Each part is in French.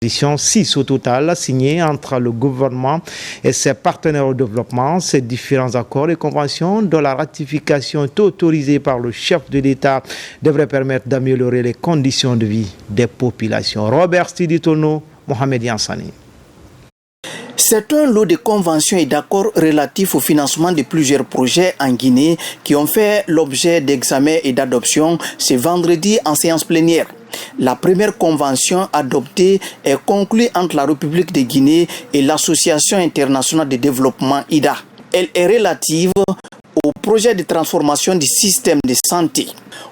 6 au total signés entre le gouvernement et ses partenaires au développement. Ces différents accords et conventions dont la ratification est autorisée par le chef de l'État devraient permettre d'améliorer les conditions de vie des populations. Robert Stiditono, Mohamed Yansani. C'est un lot de conventions et d'accords relatifs au financement de plusieurs projets en Guinée qui ont fait l'objet d'examens et d'adoption ce vendredi en séance plénière. La première convention adoptée est conclue entre la République de Guinée et l'Association internationale de développement IDA. Elle est relative au projet de transformation du système de santé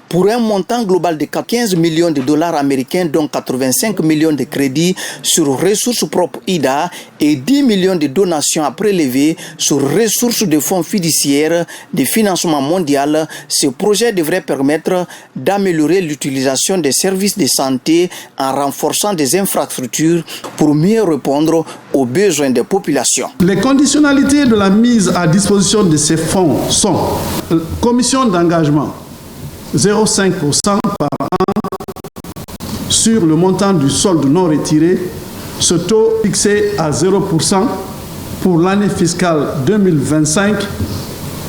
pour un montant global de 15 millions de dollars américains, dont 85 millions de crédits sur ressources propres IDA et 10 millions de donations à prélever sur ressources de fonds fiduciaires de financement mondial. Ce projet devrait permettre d'améliorer l'utilisation des services de santé en renforçant des infrastructures pour mieux répondre aux besoins des populations. Les conditionnalités de la mise à disposition de ces fonds sont commission d'engagement 0,5% par an sur le montant du solde non retiré, ce taux fixé à 0% pour l'année fiscale 2025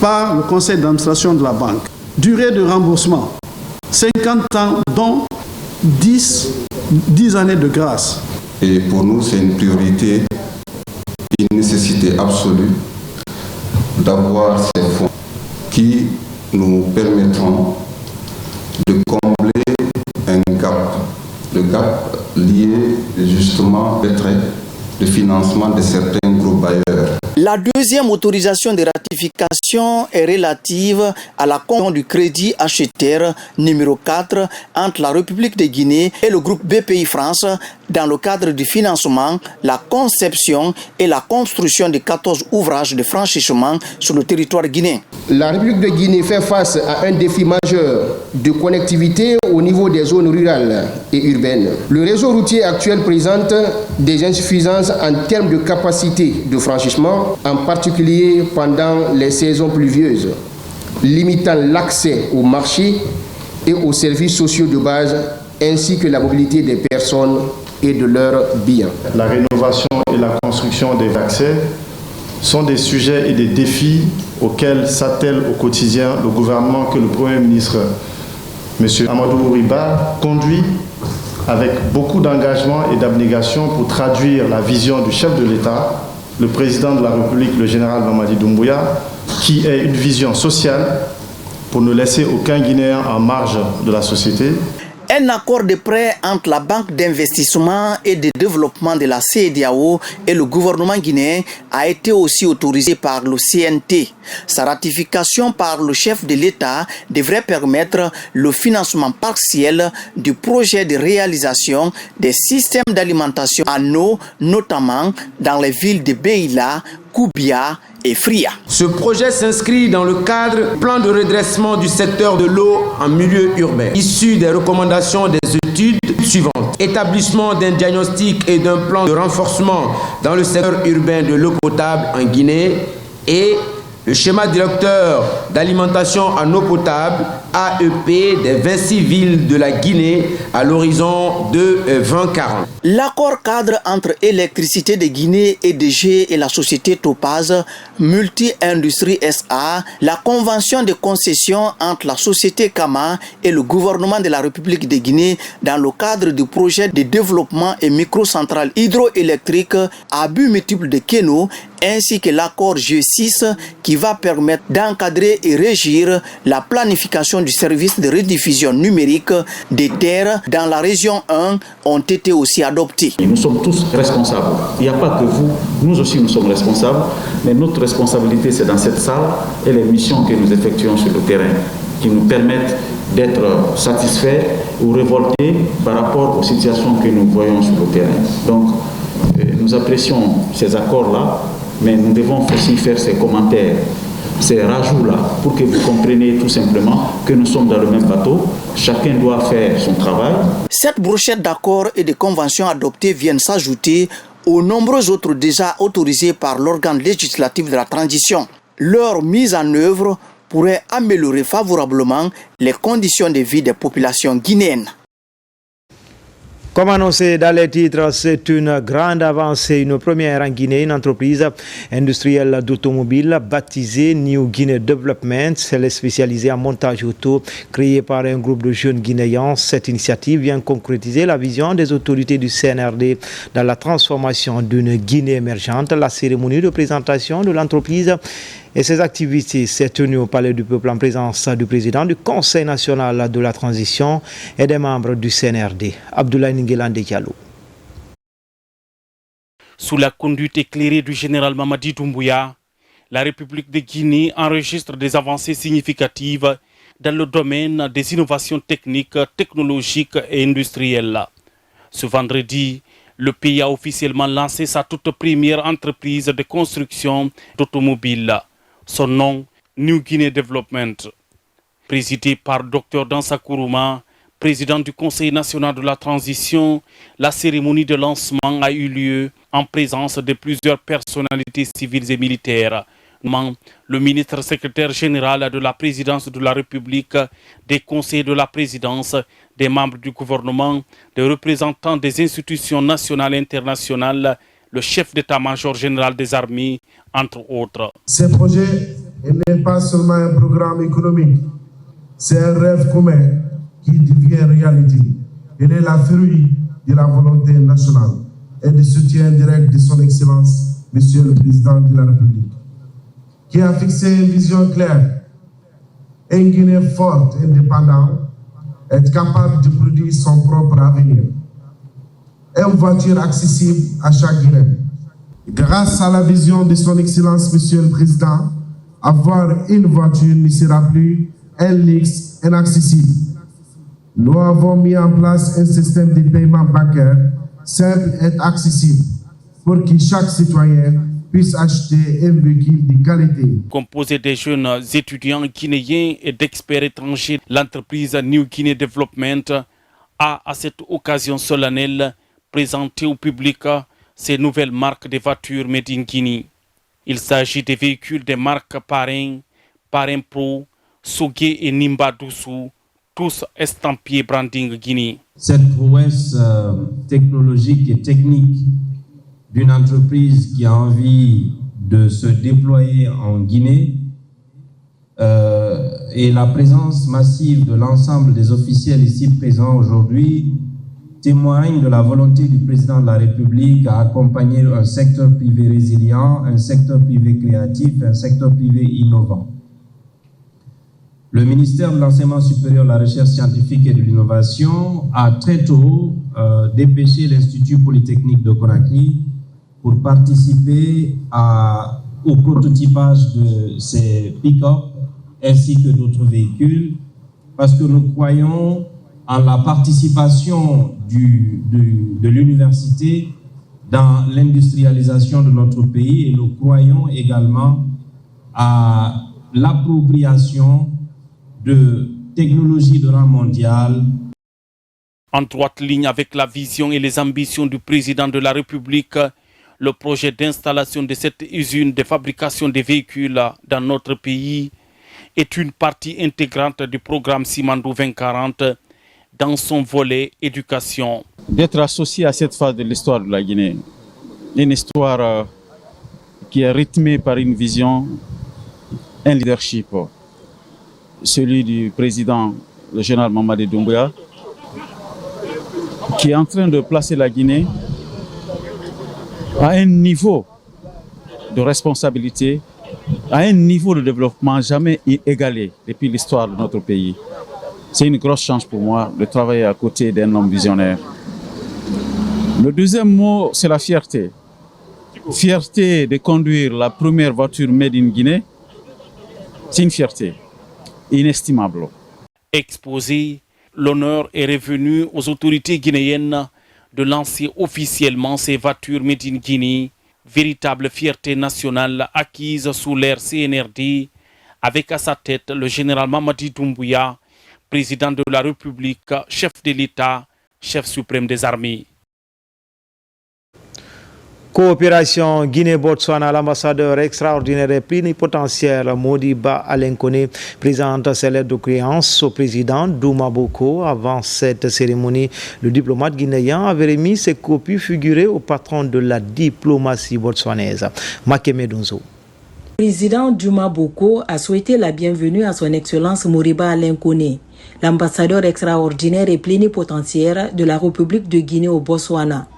par le conseil d'administration de la banque. Durée de remboursement 50 ans, dont 10 années de grâce. Et pour nous, c'est une priorité, une nécessité absolue d'avoir ces fonds qui nous permettront de combler un gap, le gap lié justement au retrait de financement de certains groupes bailleurs. La deuxième autorisation de ratification est relative à la convention du crédit acheteur numéro 4 entre la République de Guinée et le groupe BPI France dans le cadre du financement, la conception et la construction de 14 ouvrages de franchissement sur le territoire guinéen. La République de Guinée fait face à un défi majeur de connectivité au niveau des zones rurales et urbaines. Le réseau routier actuel présente des insuffisances en termes de capacité de franchissement, en particulier pendant les saisons pluvieuses, limitant l'accès aux marchés et aux services sociaux de base, ainsi que la mobilité des personnes et de leurs biens. La rénovation et la construction des accès sont des sujets et des défis auxquels s'attelle au quotidien le gouvernement que le Premier ministre, M. Amadou Riba, conduit avec beaucoup d'engagement et d'abnégation pour traduire la vision du chef de l'État, le président de la République, le général Mamadi Doumbouya, qui est une vision sociale pour ne laisser aucun Guinéen en marge de la société. Un accord de prêt entre la Banque d'investissement et de développement de la CEDEAO et le gouvernement guinéen a été aussi autorisé par le CNT. Sa ratification par le chef de l'État devrait permettre le financement partiel du projet de réalisation des systèmes d'alimentation en eau, notamment dans les villes de Beila, Koubia et Fria. Ce projet s'inscrit dans le cadre du plan de redressement du secteur de l'eau en milieu urbain, issu des recommandations des études suivantes. Établissement d'un diagnostic et d'un plan de renforcement dans le secteur urbain de l'eau potable en Guinée et le schéma directeur d'alimentation en eau potable, AEP, des 26 villes de la Guinée à l'horizon de 2040. L'accord cadre entre Électricité de Guinée, EDG et la société Topaz, Multi-Industrie SA, la convention de concession entre la société Kama et le gouvernement de la République de Guinée dans le cadre du projet de développement et microcentrales hydroélectriques à but multiple de Keno, ainsi que l'accord G6 qui va permettre d'encadrer et régir la planification du service de rediffusion numérique des terres dans la région 1 ont été aussi adoptés. Nous sommes tous responsables. Il n'y a pas que vous, nous aussi nous sommes responsables, mais notre responsabilité c'est dans cette salle et les missions que nous effectuons sur le terrain qui nous permettent d'être satisfaits ou révoltés par rapport aux situations que nous voyons sur le terrain. Donc nous apprécions ces accords-là, mais nous devons aussi faire ces commentaires, ces rajouts-là, pour que vous compreniez tout simplement que nous sommes dans le même bateau. Chacun doit faire son travail. Cette brochette d'accords et de conventions adoptées viennent s'ajouter aux nombreux autres déjà autorisés par l'organe législatif de la transition. Leur mise en œuvre pourrait améliorer favorablement les conditions de vie des populations guinéennes. Comme annoncé dans les titres, c'est une grande avancée, une première en Guinée, une entreprise industrielle d'automobile baptisée New Guinea Development. Elle est spécialisée en montage auto, créée par un groupe de jeunes Guinéens. Cette initiative vient concrétiser la vision des autorités du CNRD dans la transformation d'une Guinée émergente. La cérémonie de présentation de l'entreprise et ses activités s'est tenue au Palais du Peuple en présence du président du Conseil national de la transition et des membres du CNRD, Abdoulaye Ningelande Diallo. Sous la conduite éclairée du général Mamadi Doumbouya, la République de Guinée enregistre des avancées significatives dans le domaine des innovations techniques, technologiques et industrielles. Ce vendredi, le pays a officiellement lancé sa toute première entreprise de construction d'automobiles. Son nom, New Guinea Development. Présidé par Dr Dansa Kourouma, président du Conseil national de la transition, la cérémonie de lancement a eu lieu en présence de plusieurs personnalités civiles et militaires, notamment le ministre secrétaire général de la présidence de la République, des conseillers de la présidence, des membres du gouvernement, des représentants des institutions nationales et internationales, le chef d'état-major général des armées, entre autres. Ce projet n'est pas seulement un programme économique, c'est un rêve commun qui devient réalité. Il est la fruit de la volonté nationale et du soutien direct de son Excellence, Monsieur le Président de la République, qui a fixé une vision claire, une Guinée forte, indépendante, être capable de produire son propre avenir. Une voiture accessible à chaque Guinéen. Grâce à la vision de son Excellence, Monsieur le Président, avoir une voiture ne sera plus un luxe inaccessible. Nous avons mis en place un système de paiement bancaire simple et accessible pour que chaque citoyen puisse acheter un véhicule de qualité. Composé des jeunes étudiants guinéens et d'experts étrangers, l'entreprise New Guinea Development a, à cette occasion solennelle, présenté au public ces nouvelles marques de voitures made in Guinée. Il s'agit des véhicules des marques Parrain, Parrain Pro, Sogué et Nimba Doussou, tous estampillés branding Guinée. Cette prouesse technologique et technique d'une entreprise qui a envie de se déployer en Guinée et la présence massive de l'ensemble des officiels ici présents aujourd'hui témoigne de la volonté du président de la République à accompagner un secteur privé résilient, un secteur privé créatif, un secteur privé innovant. Le ministère de l'Enseignement supérieur, de la Recherche scientifique et de l'Innovation a très tôt dépêché l'Institut Polytechnique de Conakry pour participer au prototypage de ces pick-up ainsi que d'autres véhicules, parce que nous croyons en la participation de l'université dans l'industrialisation de notre pays et nous croyons également à l'appropriation de technologies de rang mondial. En droite ligne avec la vision et les ambitions du président de la République, le projet d'installation de cette usine de fabrication de véhicules dans notre pays est une partie intégrante du programme Simandou 2040 dans son volet éducation. D'être associé à cette phase de l'histoire de la Guinée, une histoire qui est rythmée par une vision, un leadership, celui du président, le général Mamadi Doumbouya, qui est en train de placer la Guinée à un niveau de responsabilité, à un niveau de développement jamais égalé depuis l'histoire de notre pays. C'est une grosse chance pour moi de travailler à côté d'un homme visionnaire. Le deuxième mot, c'est la fierté. Fierté de conduire la première voiture made in Guinée, c'est une fierté inestimable. Exposé, l'honneur est revenu aux autorités guinéennes de lancer officiellement ces voitures made in Guinée, véritable fierté nationale acquise sous l'ère CNRD, avec à sa tête le général Mamadi Doumbouya, président de la République, chef de l'État, chef suprême des armées. Coopération Guinée-Botswana, l'ambassadeur extraordinaire et plénipotentiaire Modiba Alenkone présente ses lettres de créance au président Douma Boko. Avant cette cérémonie, le diplomate guinéen avait remis ses copies figurées au patron de la diplomatie botswanaise, Makeme Donzo. Le président Douma Boko a souhaité la bienvenue à son excellence Modiba Alenkone, l'ambassadeur extraordinaire et plénipotentiaire de la République de Guinée au Botswana.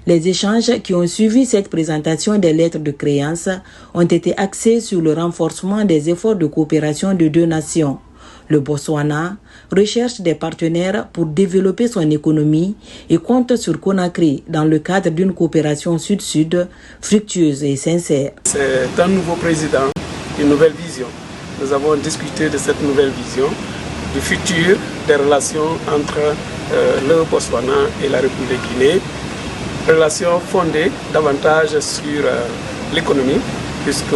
Les échanges qui ont suivi cette présentation des lettres de créance ont été axés sur le renforcement des efforts de coopération de deux nations. Le Botswana recherche des partenaires pour développer son économie et compte sur Conakry dans le cadre d'une coopération sud-sud fructueuse et sincère. C'est un nouveau président, une nouvelle vision. Nous avons discuté de cette nouvelle vision, du futur des relations entre le Botswana et la République de Guinée. Relations fondées davantage sur l'économie, puisque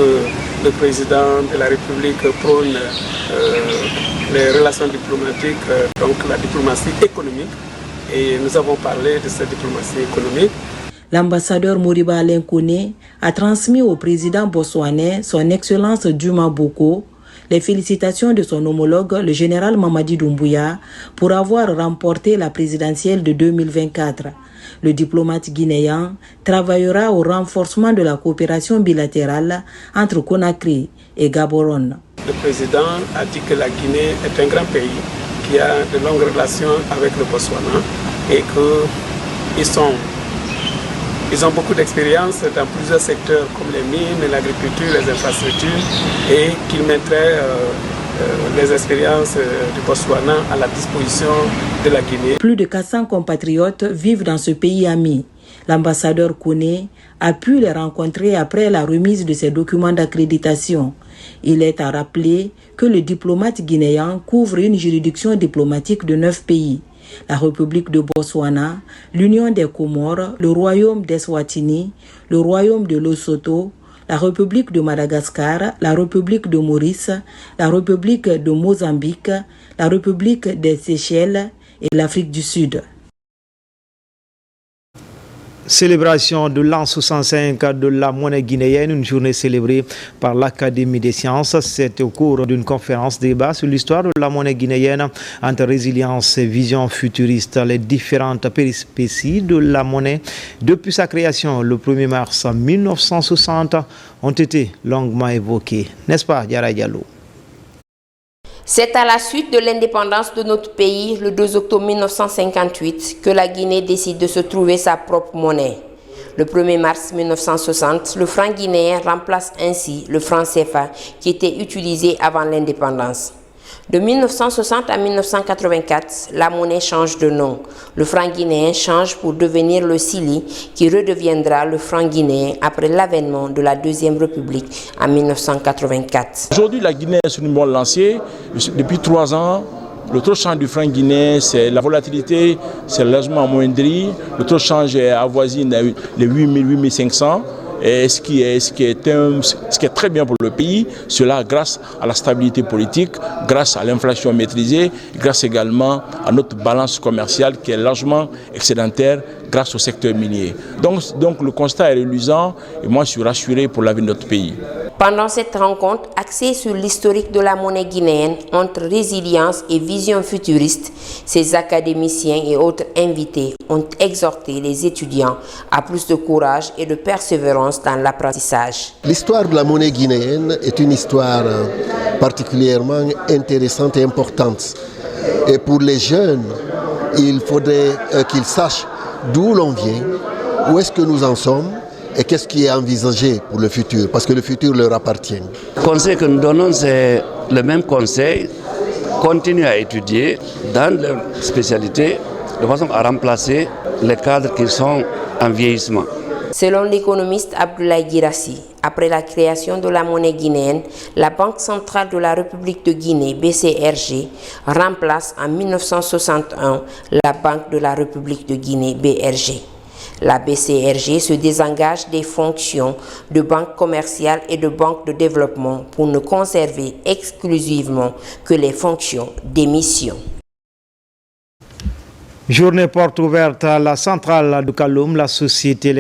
le président de la République prône les relations diplomatiques, donc la diplomatie économique, et nous avons parlé de cette diplomatie économique. L'ambassadeur Modiba Alenkone a transmis au président botswanais, son excellence Douma Boko, les félicitations de son homologue, le général Mamadi Doumbouya, pour avoir remporté la présidentielle de 2024. Le diplomate guinéen travaillera au renforcement de la coopération bilatérale entre Conakry et Gaborone. Le président a dit que la Guinée est un grand pays qui a de longues relations avec le Botswana et qu'ils ont beaucoup d'expérience dans plusieurs secteurs comme les mines, l'agriculture, les infrastructures et qu'ils mettraient les expériences du Botswana à la disposition de la Guinée. Plus de 400 compatriotes vivent dans ce pays ami. L'ambassadeur Kone a pu les rencontrer après la remise de ses documents d'accréditation. Il est à rappeler que le diplomate guinéen couvre une juridiction diplomatique de 9 pays. La République de Botswana, l'Union des Comores, le Royaume d'Eswatini, le Royaume de Lesotho, la République de Madagascar, la République de Maurice, la République de Mozambique, la République des Seychelles et l'Afrique du Sud. Célébration de l'an 65 de la monnaie guinéenne, une journée célébrée par l'Académie des sciences. C'est au cours d'une conférence débat sur l'histoire de la monnaie guinéenne entre résilience et vision futuriste. Les différentes péripéties de la monnaie depuis sa création le 1er mars 1960 ont été longuement évoquées. N'est-ce pas, Diarra Diallo? C'est à la suite de l'indépendance de notre pays, le 2 octobre 1958, que la Guinée décide de se trouver sa propre monnaie. Le 1er mars 1960, le franc guinéen remplace ainsi le franc CFA qui était utilisé avant l'indépendance. De 1960 à 1984, la monnaie change de nom. Le franc guinéen change pour devenir le Cili, qui redeviendra le franc guinéen après l'avènement de la Deuxième République en 1984. Aujourd'hui, la Guinée est sur une bonne lancée. Depuis 3 ans, le taux de change du franc guinéen, c'est la volatilité, c'est légèrement amoindri. Le taux de change avoisine les 8000, 8500. Et ce qui est très bien pour le pays, cela grâce à la stabilité politique, grâce à l'inflation maîtrisée, grâce également à notre balance commerciale qui est largement excédentaire grâce au secteur minier. Donc le constat est reluisant et moi je suis rassuré pour l'avenir de notre pays. Pendant cette rencontre axée sur l'historique de la monnaie guinéenne entre résilience et vision futuriste, ces académiciens et autres invités ont exhorté les étudiants à plus de courage et de persévérance dans l'apprentissage. L'histoire de la monnaie guinéenne est une histoire particulièrement intéressante et importante. Et pour les jeunes, il faudrait qu'ils sachent d'où l'on vient, où est-ce que nous en sommes, et qu'est-ce qui est envisagé pour le futur, parce que le futur leur appartient. Le conseil que nous donnons, c'est le même conseil, continuer à étudier dans leur spécialité, de façon à remplacer les cadres qui sont en vieillissement. Selon l'économiste Abdoulaye Guirassi, après la création de la monnaie guinéenne, la Banque centrale de la République de Guinée, BCRG, remplace en 1961 la Banque de la République de Guinée, BRG. La BCRG se désengage des fonctions de banque commerciale et de banque de développement pour ne conserver exclusivement que les fonctions d'émission. Journée porte ouverte à la centrale de Kaloum, la société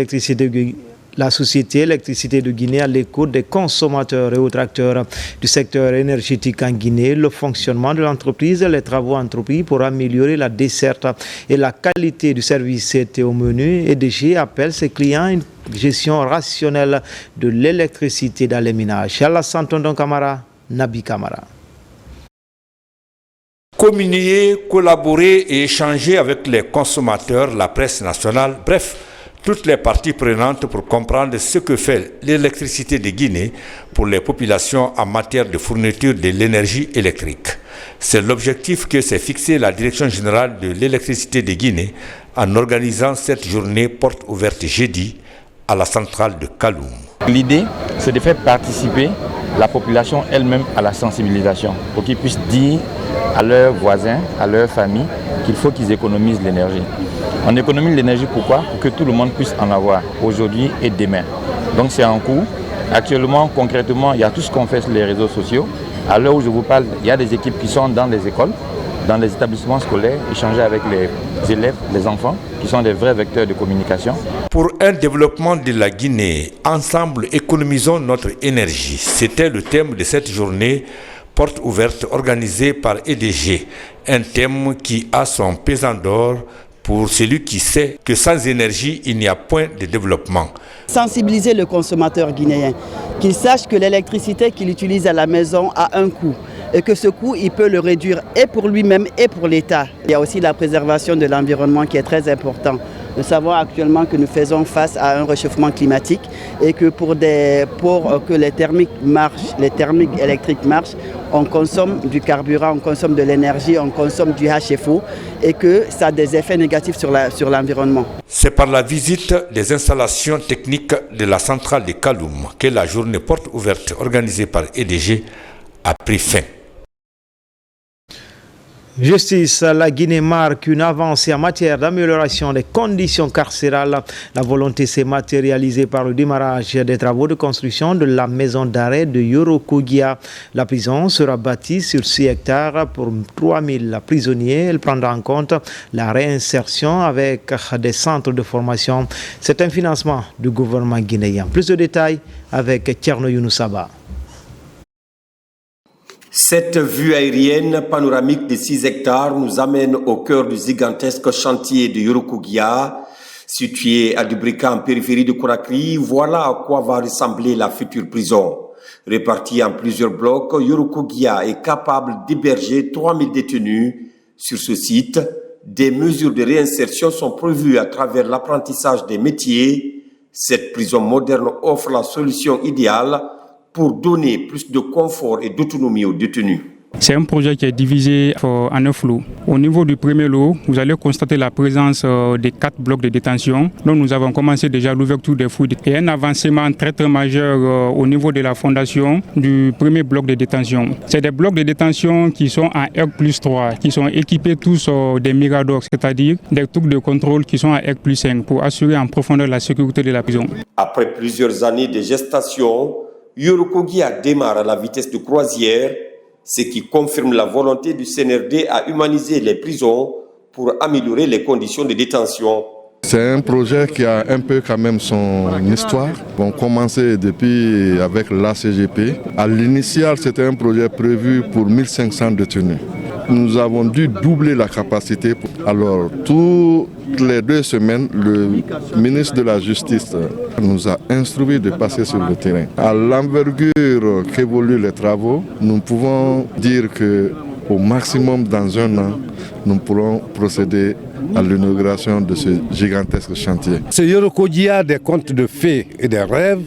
La société Électricité de Guinée à l'écoute des consommateurs et autres acteurs du secteur énergétique en Guinée, le fonctionnement de l'entreprise, les travaux entrepris pour améliorer la desserte et la qualité du service étaient au menu. EDG appelle ses clients à une gestion rationnelle de l'électricité dans les ménages. Alassane Tondon Camara, Nabi Camara. Communier, collaborer et échanger avec les consommateurs, la presse nationale, bref, toutes les parties prenantes pour comprendre ce que fait l'électricité de Guinée pour les populations en matière de fourniture de l'énergie électrique. C'est l'objectif que s'est fixé la Direction générale de l'électricité de Guinée en organisant cette journée porte ouverte jeudi à la centrale de Kaloum. L'idée, c'est de faire participer la population elle-même à la sensibilisation pour qu'ils puissent dire à leurs voisins, à leurs familles qu'il faut qu'ils économisent l'énergie. On économise l'énergie pourquoi? Pour que tout le monde puisse en avoir aujourd'hui et demain. Donc c'est en cours. Actuellement, concrètement, il y a tout ce qu'on fait sur les réseaux sociaux. À l'heure où je vous parle, il y a des équipes qui sont dans les écoles, dans les établissements scolaires, échanger avec les élèves, les enfants, qui sont des vrais vecteurs de communication. Pour un développement de la Guinée, ensemble économisons notre énergie. C'était le thème de cette journée porte ouverte organisée par EDG, un thème qui a son pesant d'or pour celui qui sait que sans énergie, il n'y a point de développement. Sensibiliser le consommateur guinéen, qu'il sache que l'électricité qu'il utilise à la maison a un coût et que ce coût, il peut le réduire et pour lui-même et pour l'État. Il y a aussi la préservation de l'environnement qui est très important. Nous savons actuellement que nous faisons face à un réchauffement climatique et que pour que les thermiques électriques marchent, on consomme du carburant, on consomme de l'énergie, on consomme du HFO et que ça a des effets négatifs sur l'environnement. C'est par la visite des installations techniques de la centrale de Kaloum que la journée porte ouverte organisée par EDG a pris fin. Justice, la Guinée marque une avancée en matière d'amélioration des conditions carcérales. La volonté s'est matérialisée par le démarrage des travaux de construction de la maison d'arrêt de Yorokogia. La prison sera bâtie sur 6 hectares pour 3000 prisonniers. Elle prendra en compte la réinsertion avec des centres de formation. C'est un financement du gouvernement guinéen. Plus de détails avec Tierno Younoussaba. Cette vue aérienne panoramique de 6 hectares nous amène au cœur du gigantesque chantier de Yorokogia, situé à Dubrika en périphérie de Conakry. Voilà à quoi va ressembler la future prison. Répartie en plusieurs blocs, Yorokogia est capable d'héberger 3000 détenus. Sur ce site, des mesures de réinsertion sont prévues à travers l'apprentissage des métiers. Cette prison moderne offre la solution idéale pour donner plus de confort et d'autonomie aux détenus. C'est un projet qui est divisé en 9 lots. Au niveau du premier lot, vous allez constater la présence des 4 blocs de détention. Donc nous avons commencé déjà l'ouverture des fouilles et un avancement très très majeur au niveau de la fondation du premier bloc de détention. C'est des blocs de détention qui sont en R+3, qui sont équipés tous des miradors, c'est-à-dire des trucs de contrôle qui sont à R+5 pour assurer en profondeur la sécurité de la prison. Après plusieurs années de gestation, Yorokogia démarre à la vitesse de croisière, ce qui confirme la volonté du CNRD à humaniser les prisons pour améliorer les conditions de détention. C'est un projet qui a un peu quand même son histoire. On commençait depuis avec l'ACGP. À l'initial, c'était un projet prévu pour 1500 détenus. Nous avons dû doubler la capacité. Alors, toutes les 2 semaines, le ministre de la Justice nous a instruit de passer sur le terrain. À l'envergure qu'évoluent les travaux, nous pouvons dire qu'au maximum dans 1 an, nous pourrons procéder à l'inauguration de ce gigantesque chantier. Ce Yorokogia des contes de fées et des rêves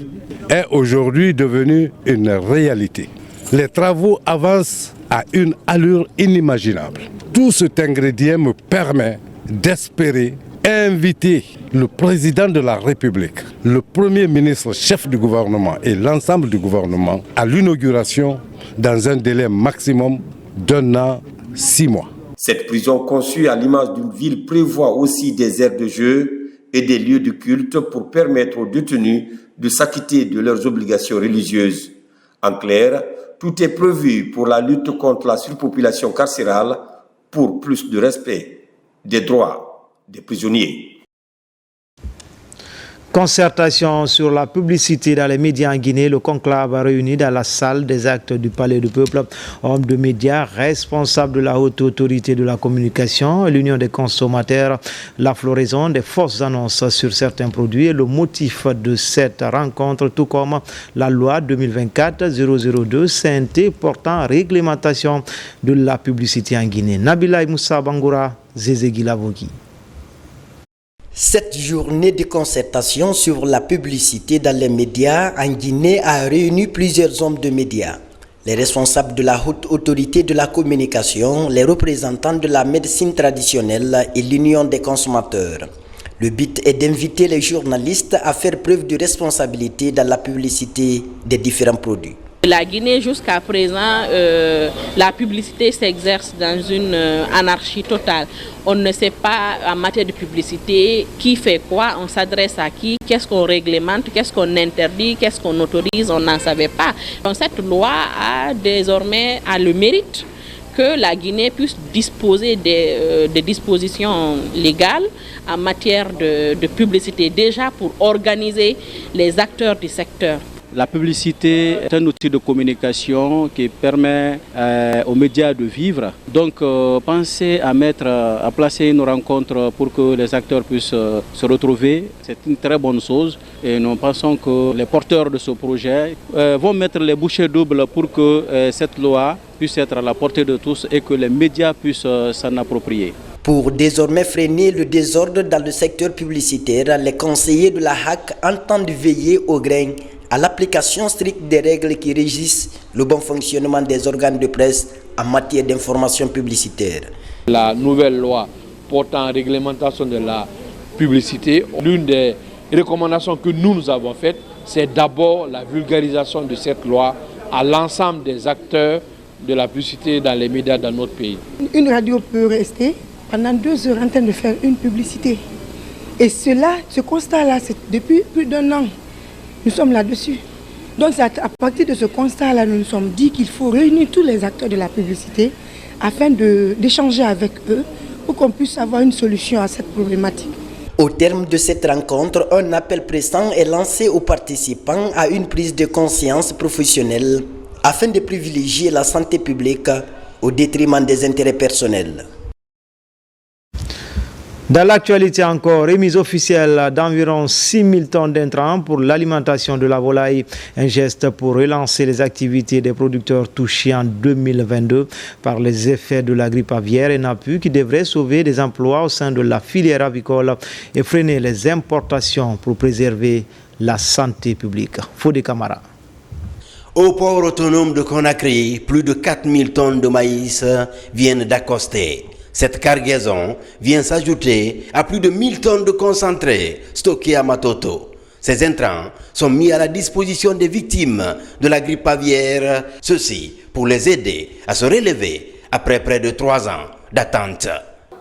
est aujourd'hui devenu une réalité. Les travaux avancent à une allure inimaginable. Tout cet ingrédient me permet d'espérer inviter le président de la République, le premier ministre chef du gouvernement et l'ensemble du gouvernement à l'inauguration dans un délai maximum d'1 an, 6 mois. Cette prison conçue à l'image d'une ville prévoit aussi des aires de jeu et des lieux de culte pour permettre aux détenus de s'acquitter de leurs obligations religieuses. En clair, tout est prévu pour la lutte contre la surpopulation carcérale pour plus de respect des droits des prisonniers. Concertation sur la publicité dans les médias en Guinée. Le conclave a réuni dans la salle des actes du Palais du Peuple hommes de médias, responsables de la haute autorité de la communication, l'Union des consommateurs, la floraison des fausses annonces sur certains produits et le motif de cette rencontre, tout comme la loi 2024-002 CNT portant réglementation de la publicité en Guinée. Nabila Moussa Bangoura, Zézégui Lavogi. Cette journée de concertation sur la publicité dans les médias en Guinée a réuni plusieurs hommes de médias. Les responsables de la haute autorité de la communication, les représentants de la médecine traditionnelle et l'Union des consommateurs. Le but est d'inviter les journalistes à faire preuve de responsabilité dans la publicité des différents produits. La Guinée, jusqu'à présent, la publicité s'exerce dans une anarchie totale. On ne sait pas en matière de publicité qui fait quoi, on s'adresse à qui, qu'est-ce qu'on réglemente, qu'est-ce qu'on interdit, qu'est-ce qu'on autorise, on n'en savait pas. Donc cette loi a désormais le mérite que la Guinée puisse disposer des dispositions légales en matière de publicité, déjà pour organiser les acteurs du secteur. La publicité est un outil de communication qui permet aux médias de vivre. Donc penser à placer une rencontre pour que les acteurs puissent se retrouver, c'est une très bonne chose. Et nous pensons que les porteurs de ce projet vont mettre les bouchées doubles pour que cette loi puisse être à la portée de tous et que les médias puissent s'en approprier. Pour désormais freiner le désordre dans le secteur publicitaire, les conseillers de la HAC entendent veiller au grain à l'application stricte des règles qui régissent le bon fonctionnement des organes de presse en matière d'information publicitaire. La nouvelle loi portant réglementation de la publicité, l'une des recommandations que nous avons faites, c'est d'abord la vulgarisation de cette loi à l'ensemble des acteurs de la publicité dans les médias dans notre pays. Une radio peut rester pendant 2 heures en train de faire une publicité. Et ce constat-là, c'est depuis plus d'1 an. Nous sommes là-dessus. Donc c'est à partir de ce constat-là, nous nous sommes dit qu'il faut réunir tous les acteurs de la publicité afin d'échanger avec eux pour qu'on puisse avoir une solution à cette problématique. Au terme de cette rencontre, un appel pressant est lancé aux participants à une prise de conscience professionnelle afin de privilégier la santé publique au détriment des intérêts personnels. Dans l'actualité encore, remise officielle d'environ 6 000 tonnes d'intrants pour l'alimentation de la volaille. Un geste pour relancer les activités des producteurs touchés en 2022 par les effets de la grippe aviaire et NAPU qui devrait sauver des emplois au sein de la filière avicole et freiner les importations pour préserver la santé publique. Fodé Camara. Au port autonome de Conakry, plus de 4 000 tonnes de maïs viennent d'accoster. Cette cargaison vient s'ajouter à plus de 1000 tonnes de concentré stockés à Matoto. Ces intrants sont mis à la disposition des victimes de la grippe aviaire, ceci pour les aider à se relever après près de 3 ans d'attente.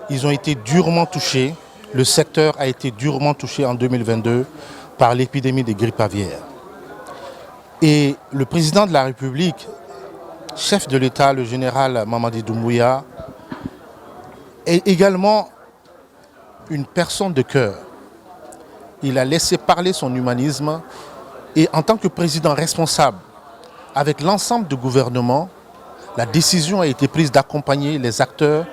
Ils ont été durement touchés, le secteur a été durement touché en 2022 par l'épidémie de grippe aviaire. Et le président de la République, chef de l'État, le général Mamadi Doumbouya, est également une personne de cœur. Il a laissé parler son humanisme et en tant que président responsable, avec l'ensemble du gouvernement, la décision a été prise d'accompagner les acteurs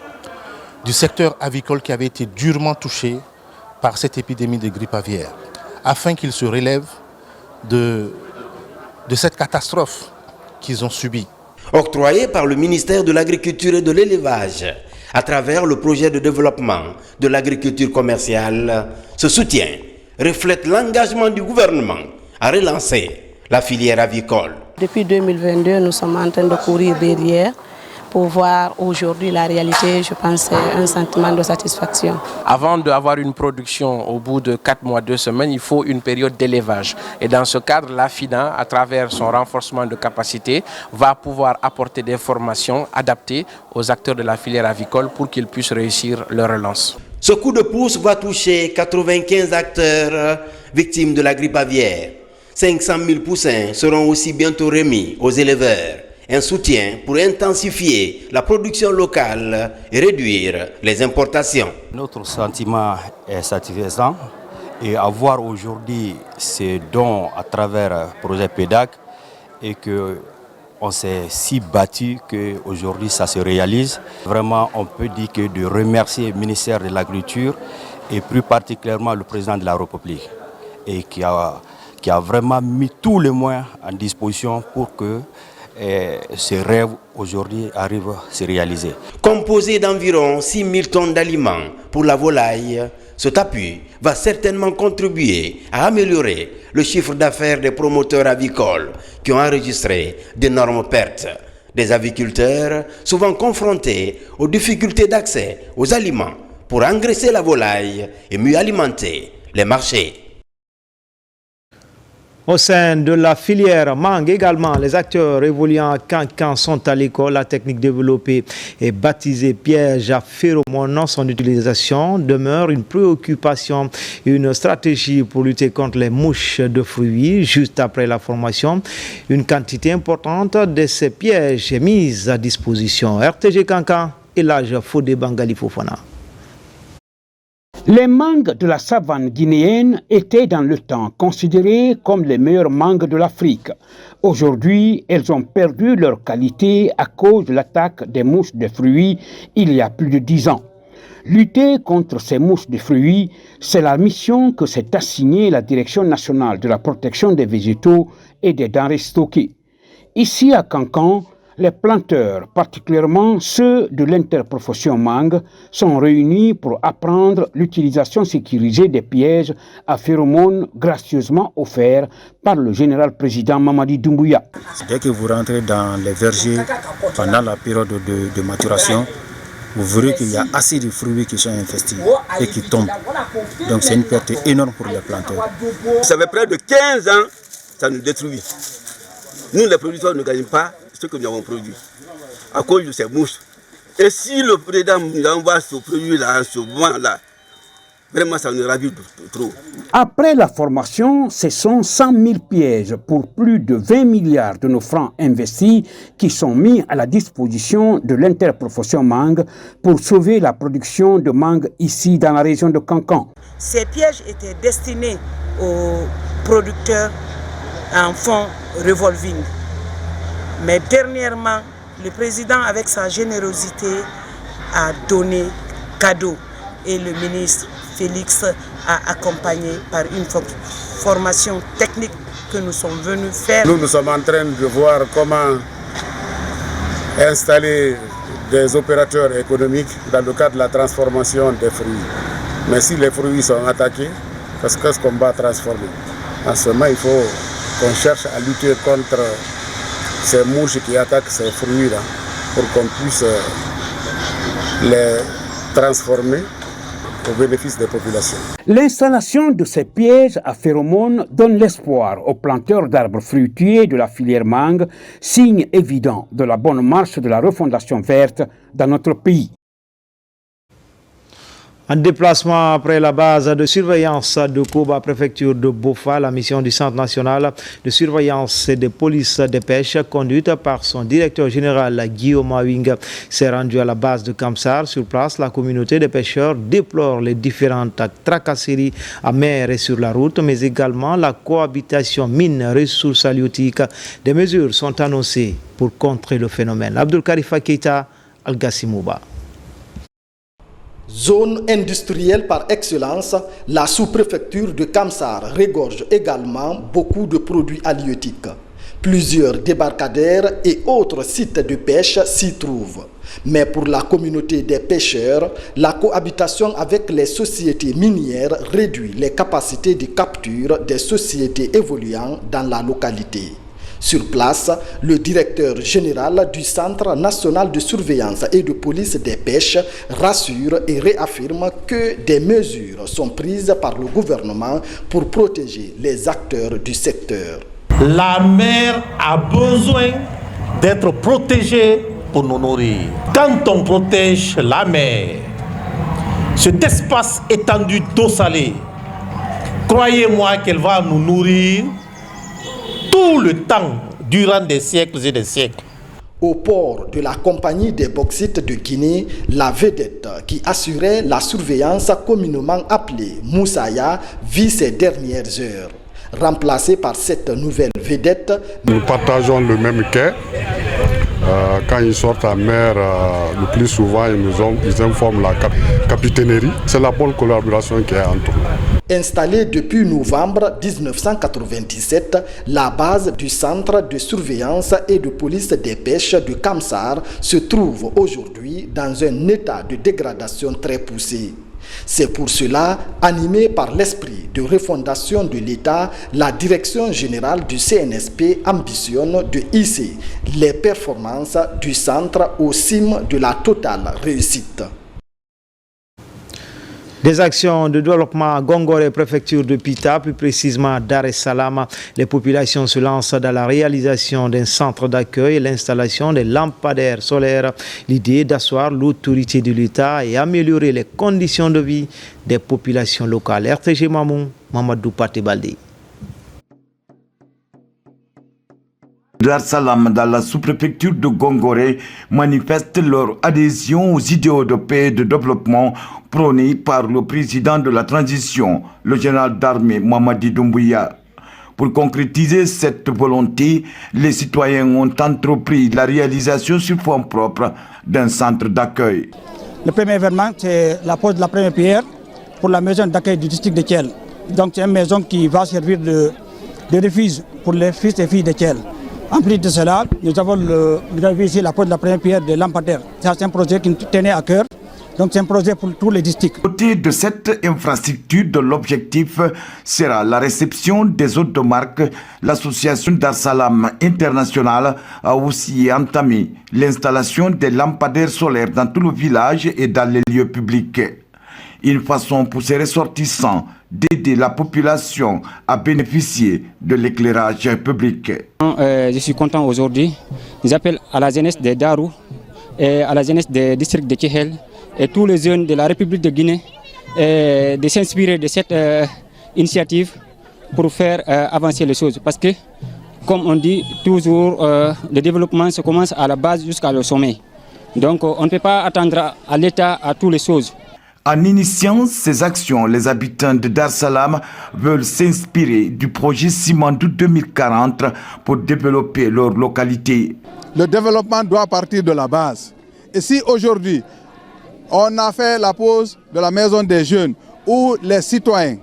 du secteur avicole qui avaient été durement touchés par cette épidémie de grippe aviaire, afin qu'ils se relèvent de cette catastrophe qu'ils ont subie. Octroyé par le ministère de l'Agriculture et de l'Élevage, à travers le projet de développement de l'agriculture commerciale, ce soutien reflète l'engagement du gouvernement à relancer la filière avicole. Depuis 2022, nous sommes en train de courir derrière pour voir aujourd'hui la réalité. Je pense que c'est un sentiment de satisfaction. Avant d'avoir une production au bout de 4 mois, 2 semaines, il faut une période d'élevage. Et dans ce cadre, l'AFIDA, à travers son renforcement de capacité, va pouvoir apporter des formations adaptées aux acteurs de la filière avicole pour qu'ils puissent réussir leur relance. Ce coup de pouce va toucher 95 acteurs victimes de la grippe aviaire. 500 000 poussins seront aussi bientôt remis aux éleveurs. Un soutien pour intensifier la production locale et réduire les importations. Notre sentiment est satisfaisant Et avoir aujourd'hui ces dons à travers le projet PEDAC et qu'on s'est si battu qu'aujourd'hui ça se réalise. Vraiment, on peut dire que de remercier le ministère de l'Agriculture et plus particulièrement le président de la République et qui a vraiment mis tous les moyens à disposition pour que ces rêves aujourd'hui arrivent à se réaliser. Composé d'environ 6 000 tonnes d'aliments pour la volaille, cet appui va certainement contribuer à améliorer le chiffre d'affaires des promoteurs avicoles qui ont enregistré d'énormes pertes. Des aviculteurs souvent confrontés aux difficultés d'accès aux aliments pour engraisser la volaille et mieux alimenter les marchés. Au sein de la filière mangue également, les acteurs évoluant à Cancan sont à l'école. La technique développée et baptisée piège à phéromones, son utilisation demeure une préoccupation, une stratégie pour lutter contre les mouches de fruits. Juste après la formation, une quantité importante de ces pièges est mise à disposition. RTG Cancan et l'âge Fodé Bangali Fofana. Les mangues de la savane guinéenne étaient dans le temps considérées comme les meilleures mangues de l'Afrique. Aujourd'hui, elles ont perdu leur qualité à cause de l'attaque des mouches de fruits il y a plus de 10 ans. Lutter contre ces mouches de fruits, c'est la mission que s'est assignée la Direction nationale de la protection des végétaux et des denrées stockées. Ici à Cancan, les planteurs, particulièrement ceux de l'interprofession mangue, sont réunis pour apprendre l'utilisation sécurisée des pièges à phéromones gracieusement offerts par le général président Mamadi Doumbouya. Dès que vous rentrez dans les vergers pendant la période de maturation, vous verrez qu'il y a assez de fruits qui sont infestés et qui tombent. Donc c'est une perte énorme pour les planteurs. Ça fait près de 15 ans, ça nous détruit. Nous, les producteurs, ne gagnons pas ce que nous avons produit à cause de ces mouches. Et si le président nous envoie ce produit-là, ce moment-là, vraiment ça nous ravit trop. Après la formation, ce sont 100 000 pièges pour plus de 20 milliards de nos francs investis qui sont mis à la disposition de l'interprofession mangue pour sauver la production de mangue ici dans la région de Cancan. Ces pièges étaient destinés aux producteurs en fonds revolving. Mais dernièrement, le président, avec sa générosité, a donné cadeau et le ministre Félix a accompagné par une formation technique que nous sommes venus faire. Nous sommes en train de voir comment installer des opérateurs économiques dans le cadre de la transformation des fruits. Mais si les fruits sont attaqués, qu'est-ce qu'on va transformer? En ce moment, il faut qu'on cherche à lutter contre ces mouches qui attaquent ces fruits-là pour qu'on puisse les transformer au bénéfice des populations. L'installation de ces pièges à phéromones donne l'espoir aux planteurs d'arbres fruitiers de la filière mangue, signe évident de la bonne marche de la refondation verte dans notre pays. En déplacement après la base de surveillance de Koba, préfecture de Bofa, la mission du Centre national de surveillance et de police des pêches, conduite par son directeur général Guillaume Awing, s'est rendue à la base de Kamsar. Sur place, la communauté des pêcheurs déplore les différentes tracasseries à mer et sur la route, mais également la cohabitation mine-ressources halieutiques. Des mesures sont annoncées pour contrer le phénomène. Abdul Karifa Keita, Al-Gassimouba. Zone industrielle par excellence, la sous-préfecture de Kamsar regorge également beaucoup de produits halieutiques. Plusieurs débarcadères et autres sites de pêche s'y trouvent. Mais pour la communauté des pêcheurs, la cohabitation avec les sociétés minières réduit les capacités de capture des sociétés évoluant dans la localité. Sur place, le directeur général du Centre national de surveillance et de police des pêches rassure et réaffirme que des mesures sont prises par le gouvernement pour protéger les acteurs du secteur. La mer a besoin d'être protégée pour nous nourrir. Quand on protège la mer, cet espace étendu d'eau salée, croyez-moi qu'elle va nous nourrir tout le temps, durant des siècles et des siècles. Au port de la compagnie des bauxites de Guinée, la vedette qui assurait la surveillance communément appelée Moussaya vit ses dernières heures. Remplacé par cette nouvelle vedette, nous partageons le même quai. Quand ils sortent en mer, le plus souvent, ils informent la capitainerie. C'est la bonne collaboration qui est entre nous. Installée depuis novembre 1997, la base du centre de surveillance et de police des pêches de Kamsar se trouve aujourd'hui dans un état de dégradation très poussé. C'est pour cela, animé par l'esprit de refondation de l'État, la direction générale du CNSP ambitionne de hisser les performances du centre au cime de la totale réussite. Des actions de développement à Gongoré, préfecture de Pita, plus précisément à Dar es Salaam. Les populations se lancent dans la réalisation d'un centre d'accueil et l'installation des lampadaires solaires. L'idée d'asseoir l'autorité de l'État et améliorer les conditions de vie des populations locales. RTG Mamou, Mamadou Paté-Baldé. Dar es Salaam, dans la sous-préfecture de Gongoré, manifestent leur adhésion aux idéaux de paix et de développement prônés par le président de la transition, le général d'armée Mamadi Doumbouya. Pour concrétiser cette volonté, les citoyens ont entrepris la réalisation sur fonds propres d'un centre d'accueil. Le premier événement, c'est la pose de la première pierre pour la maison d'accueil du district de Thiel. Donc c'est une maison qui va servir de refuge pour les fils et filles de Thiel. En plus de cela, nous avons vu ici la pose de la première pierre de lampadaire. C'est un projet qui nous tenait à cœur. Donc c'est un projet pour tous les districts. À côté de cette infrastructure, l'objectif sera la réception des hôtes de marque. L'association Dar es Salaam International a aussi entamé l'installation des lampadaires solaires dans tout le village et dans les lieux publics. Une façon pour ces ressortissants d'aider la population à bénéficier de l'éclairage public. Je suis content aujourd'hui. J'appelle à la jeunesse de Darou et à la jeunesse des districts de Tchehel et tous les jeunes de la République de Guinée de s'inspirer de cette initiative pour faire avancer les choses. Parce que, comme on dit toujours, le développement se commence à la base jusqu'à le sommet. Donc on ne peut pas attendre à l'État à toutes les choses. En initiant ces actions, les habitants de Dar es Salaam veulent s'inspirer du projet Simandou 2040 pour développer leur localité. Le développement doit partir de la base. Et si aujourd'hui, on a fait la pose de la maison des jeunes, où les citoyens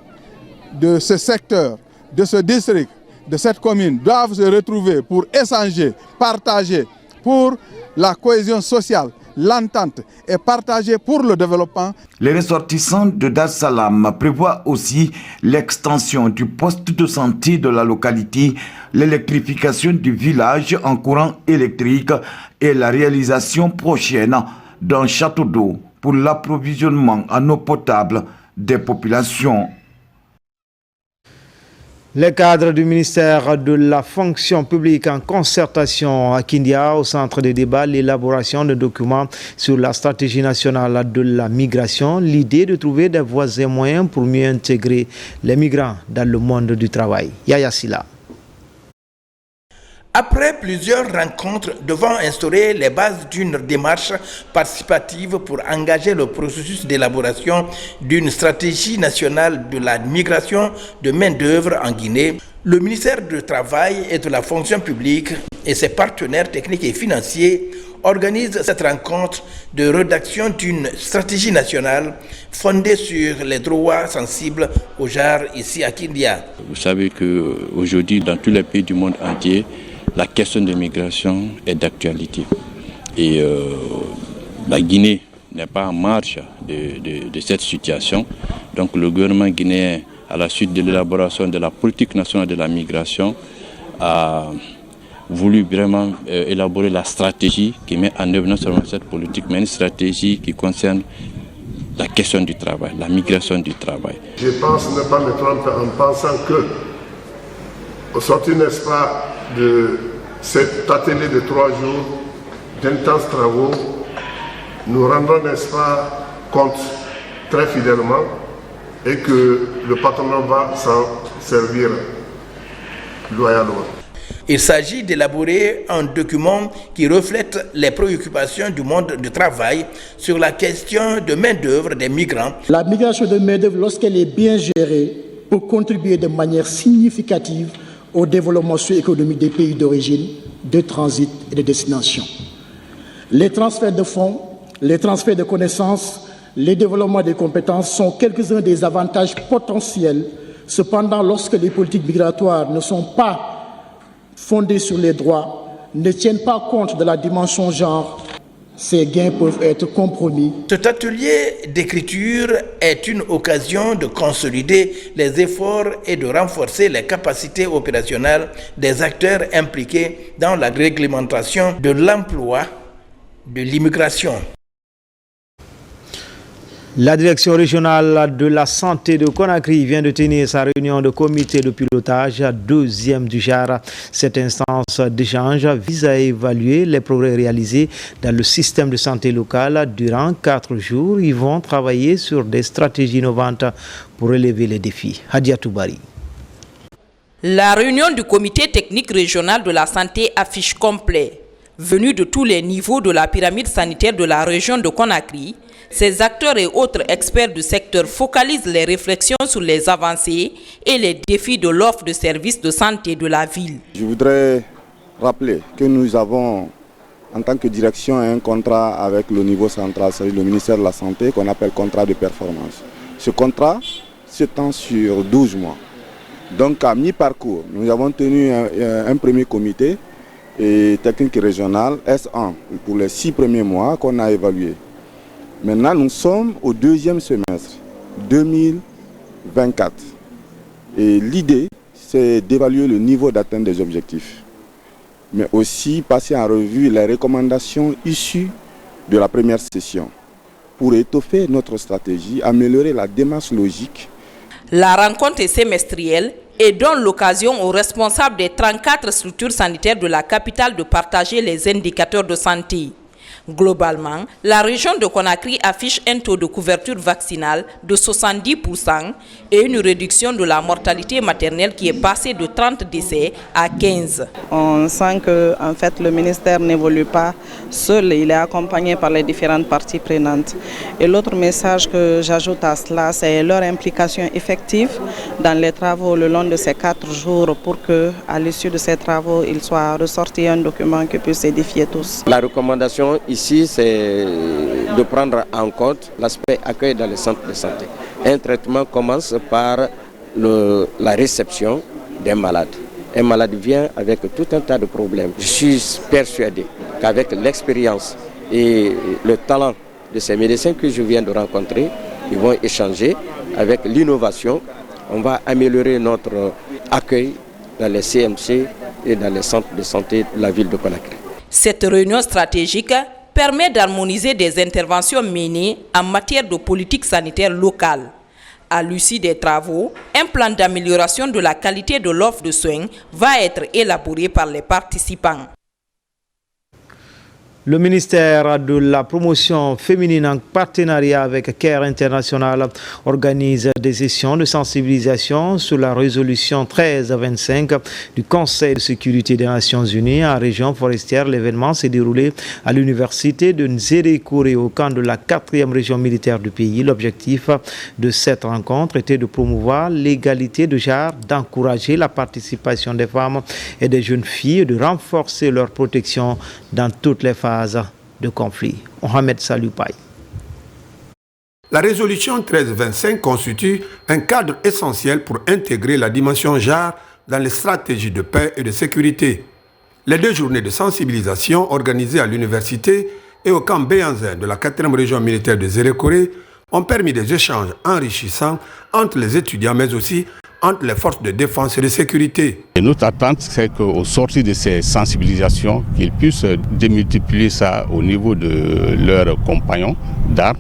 de ce secteur, de ce district, de cette commune doivent se retrouver pour échanger, partager pour la cohésion sociale, l'entente et partager pour le développement. Les ressortissants de Dar es Salaam prévoient aussi l'extension du poste de santé de la localité, l'électrification du village en courant électrique et la réalisation prochaine d'un château d'eau pour l'approvisionnement en eau potable des populations. Les cadres du ministère de la fonction publique en concertation à Kindia au centre de débat, l'élaboration de documents sur la stratégie nationale de la migration, l'idée de trouver des voies et moyens pour mieux intégrer les migrants dans le monde du travail. Yaya Silla. Après plusieurs rencontres devant instaurer les bases d'une démarche participative pour engager le processus d'élaboration d'une stratégie nationale de la migration de main-d'œuvre en Guinée, le ministère du Travail et de la fonction publique et ses partenaires techniques et financiers organisent cette rencontre de rédaction d'une stratégie nationale fondée sur les droits sensibles au genre ici à Kindia. Vous savez qu'aujourd'hui, dans tous les pays du monde entier, la question de migration est d'actualité. Et la Guinée n'est pas en marche de cette situation. Donc le gouvernement guinéen, à la suite de l'élaboration de la politique nationale de la migration, a voulu vraiment élaborer la stratégie qui met en œuvre non seulement cette politique, mais une stratégie qui concerne la question du travail, la migration du travail. Je pense ne pas me tromper en pensant que, au sortir, n'est-ce pas, de cet atelier de 3 jours d'intenses travaux, nous rendons, n'est-ce pas, compte très fidèlement et que le patronat va s'en servir loyalement. Il s'agit d'élaborer un document qui reflète les préoccupations du monde du travail sur la question de main-d'œuvre des migrants. La migration de main-d'œuvre, lorsqu'elle est bien gérée, peut contribuer de manière significative au développement socio-économique des pays d'origine, de transit et de destination. Les transferts de fonds, les transferts de connaissances, les développements des compétences sont quelques-uns des avantages potentiels. Cependant, lorsque les politiques migratoires ne sont pas fondées sur les droits, ne tiennent pas compte de la dimension genre, ces gains peuvent être compromis. Cet atelier d'écriture est une occasion de consolider les efforts et de renforcer les capacités opérationnelles des acteurs impliqués dans la réglementation de l'emploi, de l'immigration. La direction régionale de la santé de Conakry vient de tenir sa réunion de comité de pilotage, deuxième du genre. Cette instance d'échange vise à évaluer les progrès réalisés dans le système de santé local. Durant 4 jours, ils vont travailler sur des stratégies innovantes pour relever les défis. Hadia Toubari. La réunion du comité technique régional de la santé affiche complet. Venus de tous les niveaux de la pyramide sanitaire de la région de Conakry, ces acteurs et autres experts du secteur focalisent les réflexions sur les avancées et les défis de l'offre de services de santé de la ville. Je voudrais rappeler que nous avons, en tant que direction, un contrat avec le niveau central, c'est-à-dire le ministère de la Santé, qu'on appelle contrat de performance. Ce contrat s'étend sur 12 mois. Donc à mi-parcours, nous avons tenu un premier comité et technique régional S1 pour les 6 premiers mois qu'on a évalué. Maintenant, nous sommes au 2e semestre 2024. Et l'idée, c'est d'évaluer le niveau d'atteinte des objectifs, mais aussi passer en revue les recommandations issues de la première session pour étoffer notre stratégie, améliorer la démarche logique. La rencontre est semestrielle et donne l'occasion aux responsables des 34 structures sanitaires de la capitale de partager les indicateurs de santé. Globalement, la région de Conakry affiche un taux de couverture vaccinale de 70% et une réduction de la mortalité maternelle qui est passée de 30 décès à 15. On sent que en fait, le ministère n'évolue pas seul, il est accompagné par les différentes parties prenantes. Et l'autre message que j'ajoute à cela, c'est leur implication effective dans les travaux le long de ces 4 jours pour qu'à l'issue de ces travaux, il soit ressorti un document qui puisse édifier tous. La recommandation ici, c'est de prendre en compte l'aspect accueil dans les centres de santé. Un traitement commence par la réception d'un malade. Un malade vient avec tout un tas de problèmes. Je suis persuadé qu'avec l'expérience et le talent de ces médecins que je viens de rencontrer, ils vont échanger avec l'innovation. On va améliorer notre accueil dans les CMC et dans les centres de santé de la ville de Conakry. Cette réunion stratégique permet d'harmoniser des interventions menées en matière de politique sanitaire locale. À l'issue des travaux, un plan d'amélioration de la qualité de l'offre de soins va être élaboré par les participants. Le ministère de la promotion féminine en partenariat avec CARE International organise des sessions de sensibilisation sur la résolution 1325 du Conseil de sécurité des Nations Unies en région forestière. L'événement s'est déroulé à l'université de Nzérékouré au camp de la 4e région militaire du pays. L'objectif de cette rencontre était de promouvoir l'égalité de genre, d'encourager la participation des femmes et des jeunes filles et de renforcer leur protection dans toutes les phases de conflit. Mohamed Saloupaï. La résolution 1325 constitue un cadre essentiel pour intégrer la dimension genre dans les stratégies de paix et de sécurité. Les 2 journées de sensibilisation organisées à l'université et au camp Béanzin de la 4e région militaire de Zérékoré ont permis des échanges enrichissants entre les étudiants mais aussi entre les forces de défense et de sécurité. Et notre attente, c'est qu'au sortir de ces sensibilisations, qu'ils puissent démultiplier ça au niveau de leurs compagnons d'armes,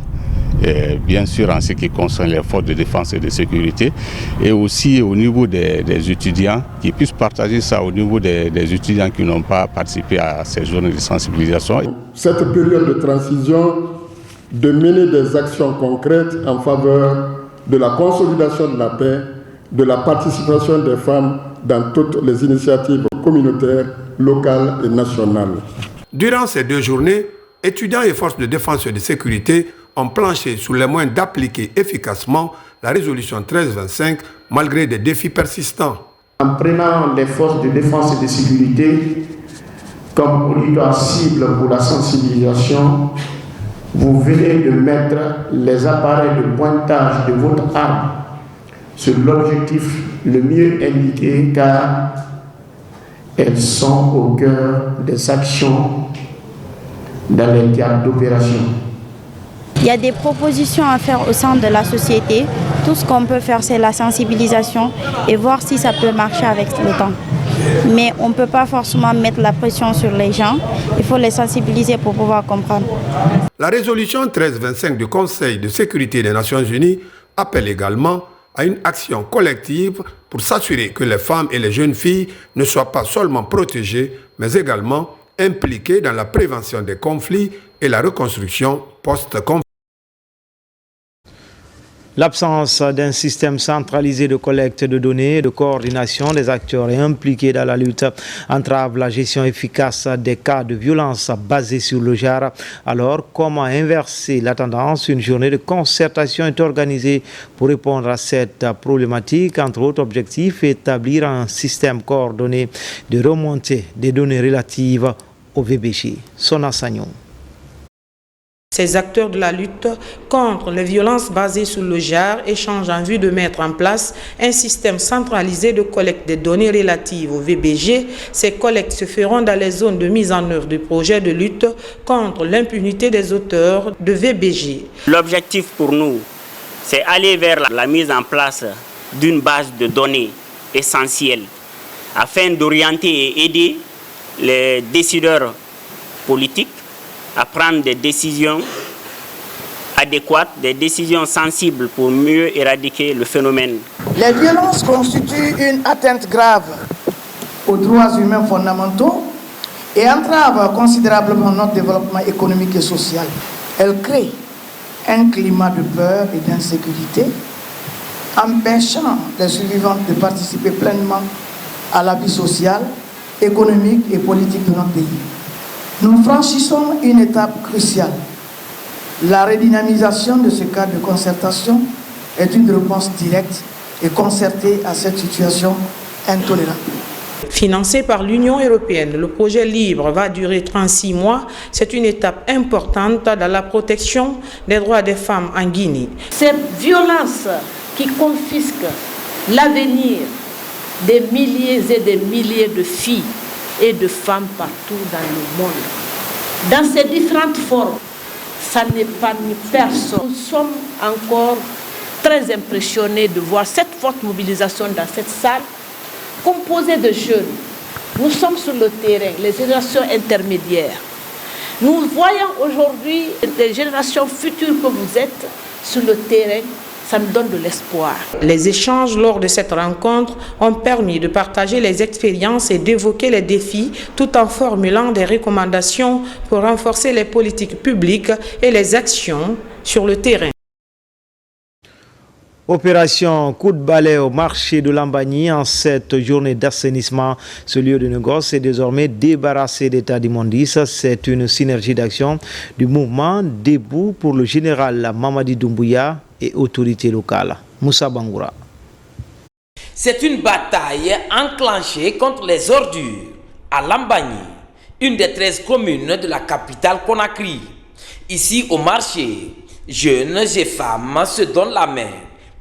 bien sûr en ce qui concerne les forces de défense et de sécurité, et aussi au niveau des étudiants, qui puissent partager ça au niveau des étudiants qui n'ont pas participé à ces journées de sensibilisation. Cette période de transition, de mener des actions concrètes en faveur de la consolidation de la paix, de la participation des femmes dans toutes les initiatives communautaires locales et nationales. Durant ces 2 journées, étudiants et forces de défense et de sécurité ont planché sur les moyens d'appliquer efficacement la résolution 1325 malgré des défis persistants. En prenant les forces de défense et de sécurité comme auditoire cible pour la sensibilisation, vous venez de mettre les appareils de pointage de votre arme sur l'objectif le mieux indiqué car elles sont au cœur des actions dans les théâtres d'opération. Il y a des propositions à faire au sein de la société. Tout ce qu'on peut faire, c'est la sensibilisation et voir si ça peut marcher avec le temps. Mais on ne peut pas forcément mettre la pression sur les gens. Il faut les sensibiliser pour pouvoir comprendre. La résolution 1325 du Conseil de sécurité des Nations Unies appelle également à une action collective pour s'assurer que les femmes et les jeunes filles ne soient pas seulement protégées, mais également impliquées dans la prévention des conflits et la reconstruction post-conflit. L'absence d'un système centralisé de collecte de données et de coordination des acteurs impliqués dans la lutte entrave la gestion efficace des cas de violence basés sur le genre. Alors, comment inverser la tendance? Une journée de concertation est organisée pour répondre à cette problématique. Entre autres objectifs, établir un système coordonné de remontée des données relatives au VBG. Sona Sagnon. Ces acteurs de la lutte contre les violences basées sur le genre échangent en vue de mettre en place un système centralisé de collecte des données relatives au VBG. Ces collectes se feront dans les zones de mise en œuvre du projet de lutte contre l'impunité des auteurs de VBG. L'objectif pour nous, c'est aller vers la mise en place d'une base de données essentielle afin d'orienter et aider les décideurs politiques à prendre des décisions adéquates, des décisions sensibles pour mieux éradiquer le phénomène. Les violences constituent une atteinte grave aux droits humains fondamentaux et entravent considérablement notre développement économique et social. Elles créent un climat de peur et d'insécurité, empêchant les survivants de participer pleinement à la vie sociale, économique et politique de notre pays. Nous franchissons une étape cruciale. La redynamisation de ce cadre de concertation est une réponse directe et concertée à cette situation intolérable. Financé par l'Union européenne, le projet LIBRE va durer 36 mois. C'est une étape importante dans la protection des droits des femmes en Guinée. Cette violence qui confisque l'avenir des milliers et des milliers de filles et de femmes partout dans le monde. Dans ces différentes formes, ça n'épargne personne. Nous sommes encore très impressionnés de voir cette forte mobilisation dans cette salle, composée de jeunes. Nous sommes sur le terrain, les générations intermédiaires. Nous voyons aujourd'hui les générations futures que vous êtes sur le terrain. Ça me donne de l'espoir. Les échanges lors de cette rencontre ont permis de partager les expériences et d'évoquer les défis tout en formulant des recommandations pour renforcer les politiques publiques et les actions sur le terrain. Opération coup de balai au marché de Lambagny en cette journée d'assainissement. Ce lieu de négoce est désormais débarrassé d'état d'immondice. C'est une synergie d'action du mouvement Debout pour le général Mamadi Doumbouya et autorités locales. Moussa Bangoura. C'est une bataille enclenchée contre les ordures à Lambagny, une des 13 communes de la capitale Conakry. Ici au marché, jeunes et femmes se donnent la main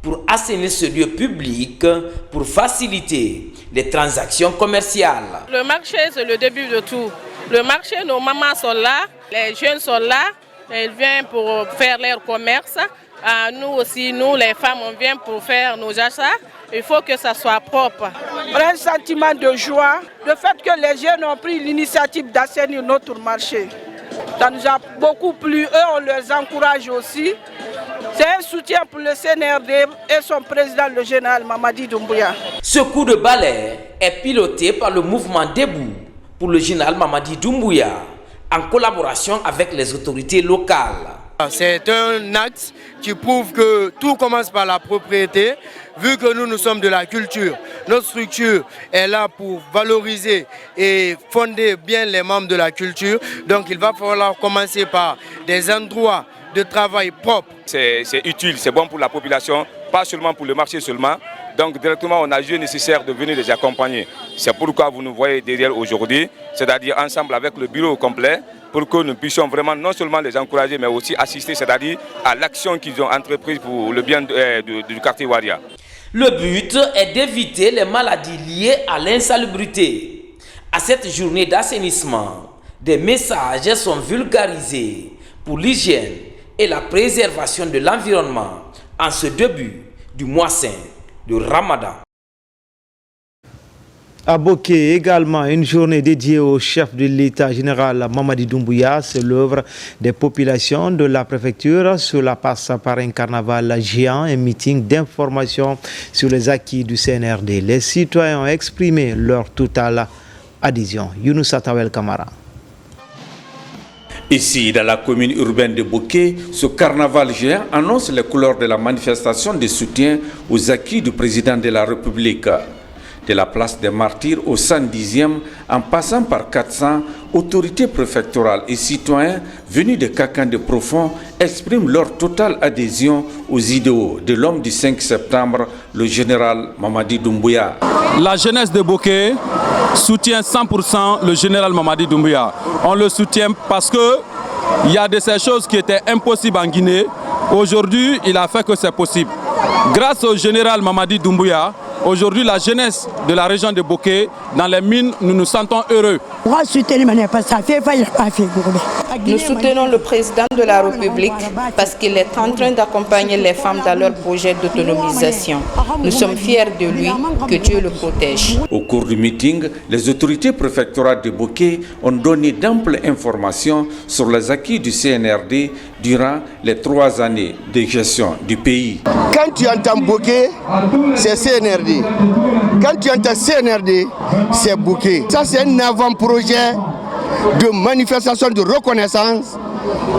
pour assainir ce lieu public pour faciliter les transactions commerciales. Le marché, c'est le début de tout. Le marché, nos mamans sont là, les jeunes sont là, ils viennent pour faire leur commerce. Nous aussi, nous les femmes, on vient pour faire nos achats. Il faut que ça soit propre. Un sentiment de joie, le fait que les jeunes ont pris l'initiative d'assainir notre marché. Ça nous a beaucoup plu, eux on les encourage aussi. C'est un soutien pour le CNRD et son président, le général Mamadi Doumbouya. Ce coup de balai est piloté par le mouvement Debout pour le général Mamadi Doumbouya en collaboration avec les autorités locales. C'est un acte qui prouve que tout commence par la propriété, vu que nous sommes de la culture. Notre structure est là pour valoriser et fonder bien les membres de la culture. Donc il va falloir commencer par des endroits de travail propres. C'est utile, c'est bon pour la population, pas seulement pour le marché seulement. Donc directement on a jugé nécessaire de venir les accompagner. C'est pourquoi vous nous voyez derrière aujourd'hui, c'est-à-dire ensemble avec le bureau complet, pour que nous puissions vraiment non seulement les encourager, mais aussi assister, c'est-à-dire à l'action qu'ils ont entreprise pour le bien du quartier Waria. Le but est d'éviter les maladies liées à l'insalubrité. À cette journée d'assainissement, des messages sont vulgarisés pour l'hygiène et la préservation de l'environnement en ce début du mois saint de Ramadan. À Boké, également, une journée dédiée au chef de l'État général Mamadi Doumbouya. C'est l'œuvre des populations de la préfecture. Cela passe par un carnaval géant, un meeting d'information sur les acquis du CNRD. Les citoyens ont exprimé leur totale adhésion. Younoussa Tawel Kamara. Ici, dans la commune urbaine de Boké, ce carnaval géant annonce les couleurs de la manifestation de soutien aux acquis du président de la République. De la place des Martyrs au 110e, en passant par 400, autorités préfectorales et citoyens venus de Kakan de Profond expriment leur totale adhésion aux idéaux de l'homme du 5 septembre, le général Mamadi Doumbouya. La jeunesse de Boké soutient 100% le général Mamadi Doumbouya. On le soutient parce qu'il y a de ces choses qui étaient impossibles en Guinée. Aujourd'hui, il a fait que c'est possible. Grâce au général Mamadi Doumbouya, aujourd'hui, la jeunesse de la région de Boké, dans les mines, nous nous sentons heureux. Nous soutenons le président de la République parce qu'il est en train d'accompagner les femmes dans leur projet d'autonomisation. Nous sommes fiers de lui, que Dieu le protège. Au cours du meeting, les autorités préfectorales de Boké ont donné d'amples informations sur les acquis du CNRD durant les 3 années de gestion du pays. Quand tu entends Boké, c'est CNRD. Quand tu entends CNRD, c'est Boké. Ça, c'est un avant-projet de manifestation de reconnaissance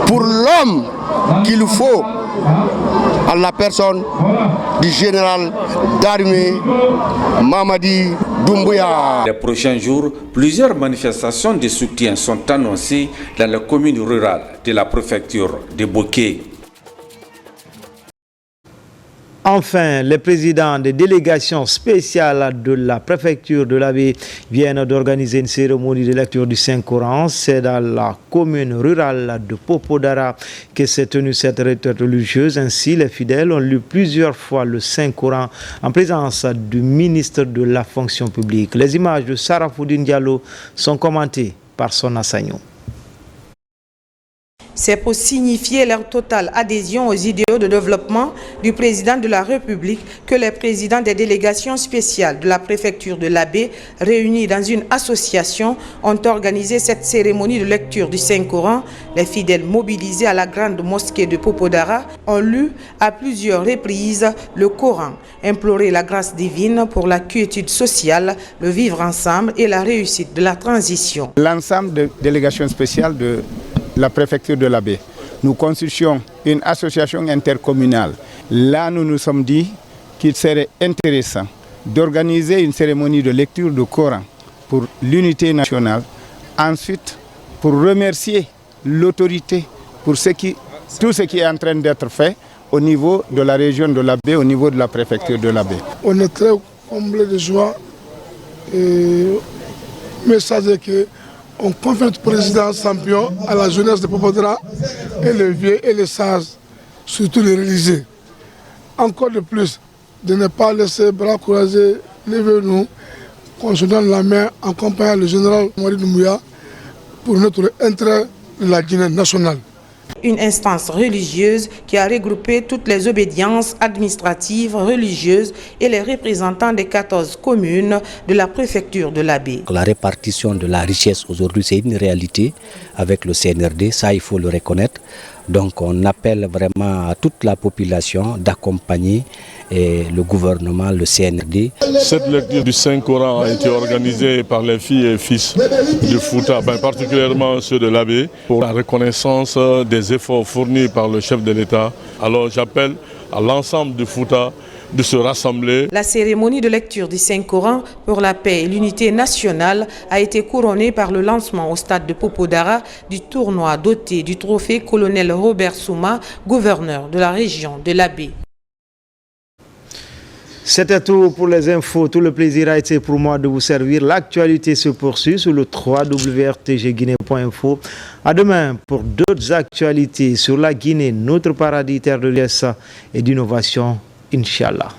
pour l'homme qu'il faut à la personne du général d'armée Mamadi Doumbouya. Les prochains jours, plusieurs manifestations de soutien sont annoncées dans la commune rurale de la préfecture de Boké. Enfin, les présidents des délégations spéciales de la préfecture de l'Abbé viennent d'organiser une cérémonie de lecture du Saint-Coran. C'est dans la commune rurale de Popodara que s'est tenue cette retraite religieuse. Ainsi, les fidèles ont lu plusieurs fois le Saint-Coran en présence du ministre de la fonction publique. Les images de Sarafoudine Diallo sont commentées par Sona Sagnon. C'est pour signifier leur totale adhésion aux idéaux de développement du président de la République que les présidents des délégations spéciales de la préfecture de l'Abbé, réunis dans une association, ont organisé cette cérémonie de lecture du Saint-Coran. Les fidèles mobilisés à la grande mosquée de Popodara ont lu à plusieurs reprises le Coran, imploré la grâce divine pour la quiétude sociale, le vivre ensemble et la réussite de la transition. L'ensemble des délégations spéciales de la préfecture de l'Abbé, nous constituons une association intercommunale. Là, nous nous sommes dit qu'il serait intéressant d'organiser une cérémonie de lecture du Coran pour l'unité nationale. Ensuite, pour remercier l'autorité pour tout ce qui est en train d'être fait au niveau de la région de l'Abbé, au niveau de la préfecture de l'Abbé. On est très comblés de joie et message que on confie notre président Sampion à la jeunesse de Popodara et les vieux et les sages, surtout les religieux. Encore de plus, de ne pas laisser bras croisés, levez-nous, qu'on se donne la main en accompagnant le général Mamadi Doumbouya pour notre intérêt de la Guinée nationale. Une instance religieuse qui a regroupé toutes les obédiences administratives, religieuses et les représentants des 14 communes de la préfecture de l'Abbé. La répartition de la richesse aujourd'hui, c'est une réalité avec le CNRD, ça il faut le reconnaître. Donc on appelle vraiment à toute la population d'accompagner le gouvernement, le CNRD. Cette lecture du Saint-Coran a été organisée par les filles et fils du Fouta, particulièrement ceux de l'Abbé, pour la reconnaissance des efforts fournis par le chef de l'État. Alors j'appelle à l'ensemble du Fouta de se rassembler. La cérémonie de lecture du Saint-Coran pour la paix et l'unité nationale a été couronnée par le lancement au stade de Popodara du tournoi doté du trophée colonel Robert Souma, gouverneur de la région de l'Abbé. C'était tout pour les infos. Tout le plaisir a été pour moi de vous servir. L'actualité se poursuit sur le www.rtgguinée.info. À demain pour d'autres actualités sur la Guinée, notre paradis terre de richesse et d'innovation. Inch'Allah.